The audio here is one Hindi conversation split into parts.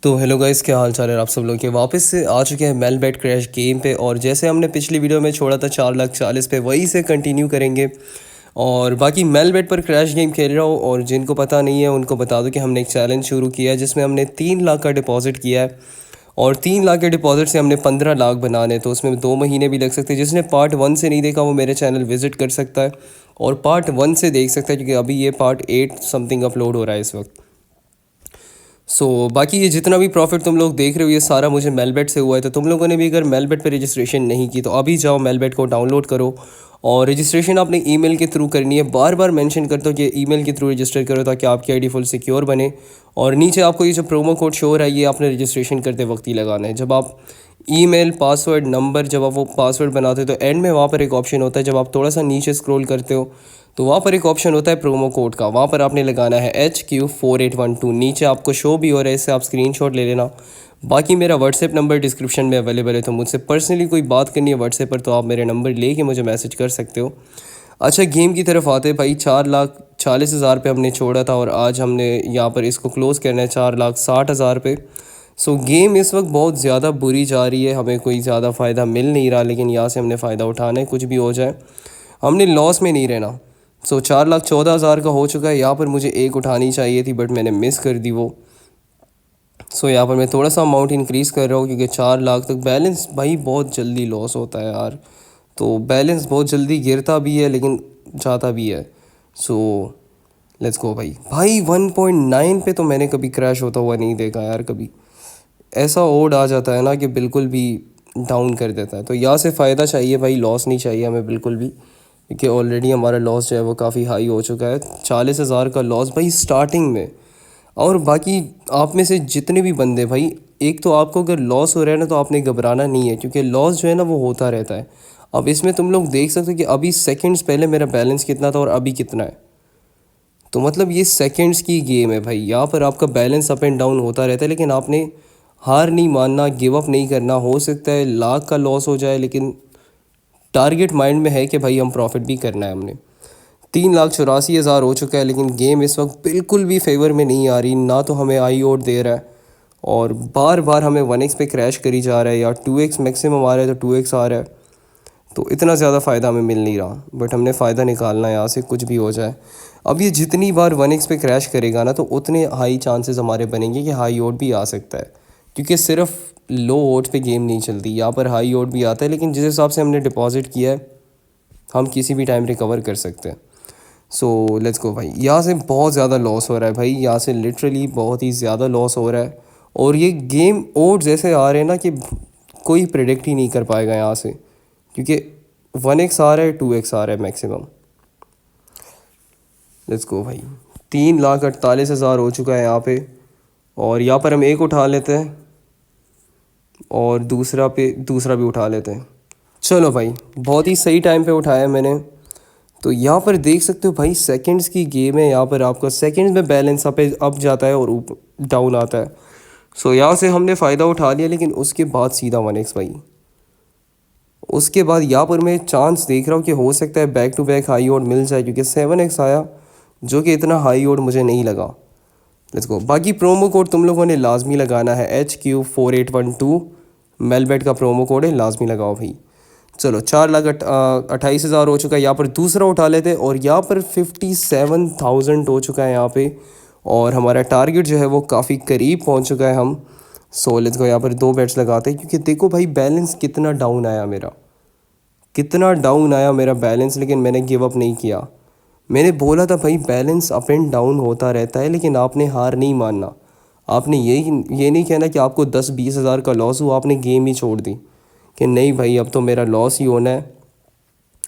तो हेलो गाइस, क्या हाल चाल है आप सब लोग के। वापस से आ चुके हैं मेल बेट क्रैश गेम पे। और जैसे हमने पिछली वीडियो में छोड़ा था 4,40,000 पे, वही से कंटिन्यू करेंगे। और बाकी मेल बेट पर क्रैश गेम खेल रहा हूँ। और जिनको पता नहीं है उनको बता दूँ कि हमने एक चैलेंज शुरू किया है जिसमें हमने 3 लाख का डिपॉजिट किया है। और 3 लाख के डिपॉजिट से हमने 15 लाख बनाने, तो उसमें 2 महीने भी लग सकते हैं। जिसने पार्ट 1 से नहीं देखा वो मेरे चैनल विजिट कर सकता है और पार्ट 1 से देख सकता है, क्योंकि अभी ये पार्ट 8 समथिंग अपलोड हो रहा है इस वक्त। बाकी ये जितना भी प्रॉफिट तुम लोग देख रहे हो ये सारा मुझे मेलबेट से हुआ है। तो तुम लोगों ने भी अगर मेलबेट पे रजिस्ट्रेशन नहीं की तो अभी जाओ मेलबेट को डाउनलोड करो। और रजिस्ट्रेशन आपने ईमेल के थ्रू करनी है। बार बार मेंशन करता हूँ कि ईमेल के थ्रू रजिस्टर करो ताकि आपकी आईडी फुल सिक्योर बने। और नीचे आपको ये जो प्रोमो कोड शो हो रहा है ये आपने रजिस्ट्रेशन करते वक्त ही लगाना है। जब आप ईमेल पासवर्ड नंबर जब आप वो पासवर्ड बनाते हो तो एंड में वहाँ पर एक ऑप्शन होता है। जब आप थोड़ा सा नीचे स्क्रॉल करते हो तो वहाँ पर एक ऑप्शन होता है प्रोमो कोड का। वहाँ पर आपने लगाना है HQ4812। नीचे आपको शो भी हो रहा है, इससे आप स्क्रीनशॉट ले लेना। बाकी मेरा व्हाट्सएप नंबर डिस्क्रिप्शन में अवेलेबल है, तो मुझसे पर्सनली कोई बात करनी है व्हाट्सएप पर तो आप मेरे नंबर लेके मुझे मैसेज कर सकते हो। अच्छा, गेम की तरफ आते हैं भाई। 4,40,000 पे हमने छोड़ा था और आज हमने यहाँ पर इसको क्लोज़ करना है 4,60,000 पे। गेम इस वक्त बहुत ज़्यादा बुरी जा रही है, हमें कोई ज़्यादा फ़ायदा मिल नहीं रहा, लेकिन यहाँ से हमने फ़ायदा उठाना है। कुछ भी हो जाए हमने लॉस में नहीं रहना। 4,14,000 का हो चुका है। यहाँ पर मुझे एक उठानी चाहिए थी बट मैंने मिस कर दी वो। यहाँ पर मैं थोड़ा सा अमाउंट इंक्रीज़ कर रहा हूँ क्योंकि 4 लाख तक बैलेंस भाई बहुत जल्दी लॉस होता है यार। तो बैलेंस बहुत जल्दी गिरता भी है लेकिन जाता भी है। सो लेट्स गो भाई। 1.9 पे तो मैंने कभी क्रैश होता हुआ नहीं देखा यार। कभी ऐसा ओड आ जाता है ना कि बिल्कुल भी डाउन कर देता है। तो यहाँ से फ़ायदा चाहिए भाई, लॉस नहीं चाहिए हमें बिल्कुल भी, क्योंकि ऑलरेडी हमारा लॉस जो है वो काफ़ी हाई हो चुका है। 40,000 का लॉस भाई स्टार्टिंग में। और बाकी आप में से जितने भी बंदे भाई, एक तो आपको अगर लॉस हो रहा है ना तो आपने घबराना नहीं है, क्योंकि लॉस जो है ना वो होता रहता है। अब इसमें तुम लोग देख सकते हो कि अभी सेकंड्स पहले मेरा बैलेंस कितना था और अभी कितना है। तो मतलब ये सेकंड्स की गेम है भाई। यहाँ पर आपका बैलेंस अप एंड डाउन होता रहता है, लेकिन आपने हार नहीं मानना, गिव अप नहीं करना। हो सकता है लाख का लॉस हो जाए लेकिन टारगेट माइंड में है कि भाई हम प्रॉफिट भी करना है। हमने 3,84,000 हो चुका है, लेकिन गेम इस वक्त बिल्कुल भी फेवर में नहीं आ रही। ना तो हमें आई ओट दे रहा है और बार बार हमें 1x पे क्रैश करी जा रहा है, या 2x मैक्सिमम आ रहा है तो 2x आ रहा है। तो इतना ज़्यादा फ़ायदा हमें मिल नहीं रहा, बट हमने फ़ायदा निकालना है यहाँ से, कुछ भी हो जाए। अब ये जितनी बार 1x पे क्रैश करेगा ना तो उतने हाई चांसेस हमारे बनेंगे कि हाई ओट भी आ सकता है, क्योंकि सिर्फ लो ओट पे गेम नहीं चलती, यहाँ पर हाई ओट भी आता है। लेकिन जिस हिसाब से हमने डिपॉजिट किया है हम किसी भी टाइम रिकवर कर सकते हैं। लेट्स गो भाई। यहाँ से बहुत ज़्यादा लॉस हो रहा है भाई, यहाँ से लिटरली बहुत ही ज़्यादा लॉस हो रहा है। और ये गेम ओड्स ऐसे आ रहे हैं ना कि कोई प्रिडिक्ट ही नहीं कर पाएगा यहाँ से, क्योंकि 1x आ रहा है, 2x आ रहा है मैक्सिमम। लेट्स गो भाई। 3,48,000 हो चुका है यहाँ पे। और यहाँ पर हम एक उठा लेते हैं और दूसरा भी उठा लेते हैं। चलो भाई, बहुत ही सही टाइम पे उठाया मैंने। तो यहाँ पर देख सकते हो भाई, सेकंड्स की गेम है। यहाँ पर आपका सेकंड्स में बैलेंस अप जाता है और ऊपर डाउन आता है। यहाँ से हमने फ़ायदा उठा लिया, लेकिन उसके बाद सीधा 1x भाई। उसके बाद यहाँ पर मैं चांस देख रहा हूँ कि हो सकता है back to back high odd मिल जाए, क्योंकि 7x आया जो कि इतना हाई ओड मुझे नहीं लगा। Let's go. बाकी प्रोमो कोड तुम लोगों ने लाजमी लगाना है, HQ4812 मेलबेट का प्रोमो कोड है, लाजमी लगाओ भाई। चलो 4,28,000 हो चुका है। यहाँ पर दूसरा उठा लेते हैं और यहाँ पर 57,000 हो चुका है यहाँ पे। और हमारा टारगेट जो है वो काफ़ी करीब पहुँच चुका है हम। Let's go. यहाँ पर 2 बेट्स लगाते हैं, क्योंकि देखो भाई बैलेंस कितना डाउन आया मेरा, कितना डाउन आया मेरा बैलेंस। लेकिन मैंने गिव अप नहीं किया। मैंने बोला था भाई बैलेंस अप एंड डाउन होता रहता है, लेकिन आपने हार नहीं मानना। आपने ये नहीं कहना कि आपको 10-20 हज़ार का लॉस हुआ आपने गेम ही छोड़ दी, कि नहीं भाई अब तो मेरा लॉस ही होना है,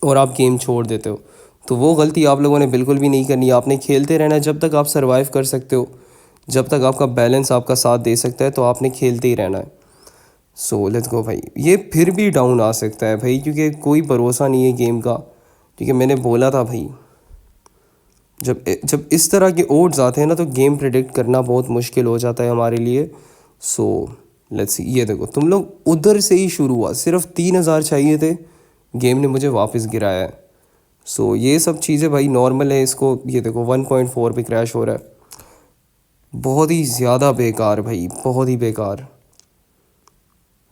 और आप गेम छोड़ देते हो। तो वो गलती आप लोगों ने बिल्कुल भी नहीं करनी। आपने खेलते रहना है जब तक आप सर्वाइव कर सकते हो, जब तक आपका बैलेंस आपका साथ दे सकता है, तो आपने खेलते ही रहना है। लेट्स गो भाई। ये फिर भी डाउन आ सकता है भाई, क्योंकि कोई भरोसा नहीं है गेम का। क्योंकि मैंने बोला था भाई, जब इस तरह के ओड्स आते हैं ना तो गेम प्रेडिक्ट करना बहुत मुश्किल हो जाता है हमारे लिए। Let's see. ये देखो, तुम लोग उधर से ही शुरू हुआ, सिर्फ 3,000 चाहिए थे, गेम ने मुझे वापस गिराया है। ये सब चीज़ें भाई नॉर्मल है इसको। ये देखो 1.4 पे क्रैश हो रहा है। बहुत ही ज़्यादा बेकार भाई, बहुत ही बेकार।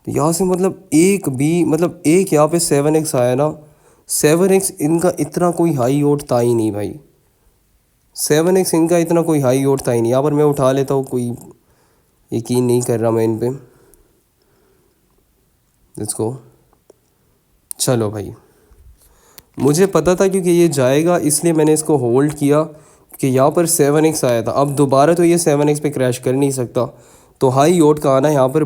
यहाँ से मतलब एक भी, मतलब एक यहाँ पे 7x आया ना, 7x इनका इतना कोई हाई ओट था ही नहीं भाई, 7x इनका इतना कोई हाई ओट था ही नहीं। यहाँ पर मैं उठा लेता हूँ, कोई यकीन नहीं कर रहा मैं इन पे। Let's go. चलो भाई, मुझे पता था क्योंकि ये जाएगा, इसलिए मैंने इसको होल्ड किया कि यहाँ पर 7x आया था। अब दोबारा तो ये 7x पे क्रैश कर नहीं सकता, तो हाई ओट का आना यहाँ पर